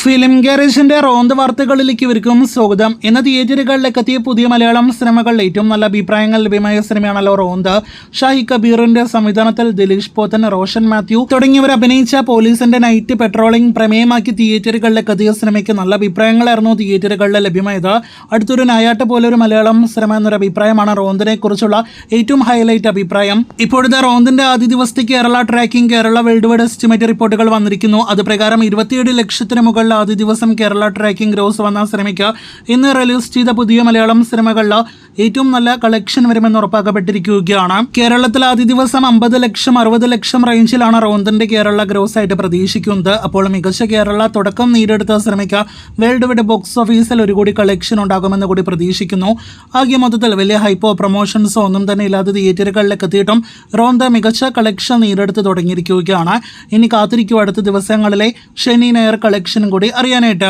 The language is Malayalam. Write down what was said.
ഫിലിം ഗാരേജിന്റെ റോന്ത് വാർത്തകളിലേക്ക് ഇവർക്കും സ്വാഗതം. ഇന്ന് തിയേറ്ററുകളിലേക്ക് എത്തിയ പുതിയ മലയാളം സിനിമകളിൽ ഏറ്റവും നല്ല അഭിപ്രായങ്ങൾ ലഭ്യമായ സിനിമയാണല്ലോ റോന്ത്. ഷാഹി കബീറിന്റെ സംവിധാനത്തിൽ ദിലീഷ് പോത്തൻ, റോഷൻ മാത്യു തുടങ്ങിയവർ അഭിനയിച്ച പോലീസിന്റെ നൈറ്റ് പെട്രോളിംഗ് പ്രമേയമാക്കി തിയേറ്ററുകളിലേക്ക് എത്തിയ സിനിമയ്ക്ക് നല്ല അഭിപ്രായങ്ങളായിരുന്നു തിയേറ്ററുകളിൽ ലഭ്യമായത്. അടുത്തൊരു നായാട്ട് പോലെ ഒരു മലയാളം സിനിമ എന്നൊരു അഭിപ്രായമാണ് റോന്തിനെ കുറിച്ചുള്ള ഏറ്റവും ഹൈലൈറ്റ് അഭിപ്രായം. ഇപ്പോഴത്തെ റോന്തിന്റെ ആദ്യ ദിവസത്തെ Kerala tracking Kerala world wide estimate റിപ്പോർട്ടുകൾ വന്നിരിക്കുന്നു. അത് പ്രകാരം 27 ലക്ഷത്തിന് മുകളിൽ ആദ്യ ദിവസം കേരള ട്രാക്കിംഗ് ഗ്രോസ് വന്ന സിനിമയ്ക്ക് ഇന്ന് റിലീസ് ചെയ്ത പുതിയ മലയാളം സിനിമകളിൽ ഏറ്റവും നല്ല കളക്ഷൻ വരുമെന്ന് ഉറപ്പാക്കപ്പെട്ടിരിക്കുകയാണ്. കേരളത്തിൽ ആദ്യ ദിവസം 50 ലക്ഷം 60 ലക്ഷം റേഞ്ചിലാണ് റോന്തിന്റെ കേരള ഗ്രോസ് ആയിട്ട് പ്രതീക്ഷിക്കുന്നത്. അപ്പോൾ മികച്ച കേരള തുടക്കം നേടിയെടുത്ത സിനിമയ്ക്ക് വേൾഡ് വൈഡ് ബോക്സ് ഓഫീസിൽ 1 കോടി കളക്ഷൻ ഉണ്ടാകുമെന്ന് കൂടി പ്രതീക്ഷിക്കുന്നു. ആകെ മൊത്തത്തിൽ വലിയ ഹൈപ്പോ പ്രൊമോഷൻസോ ഒന്നും തന്നെ ഇല്ലാതെ തിയേറ്ററുകളിലേക്ക് എത്തിയിട്ടും റോന്ത് മികച്ച കളക്ഷൻ നേടിയെടുത്ത് തുടങ്ങിയിരിക്കുകയാണ്. ഇനി കാത്തിരിക്കും അടുത്ത ദിവസങ്ങളിലെ ശനി ഞായർ കളക്ഷൻ കൂടി അറിയാനായിട്ട്.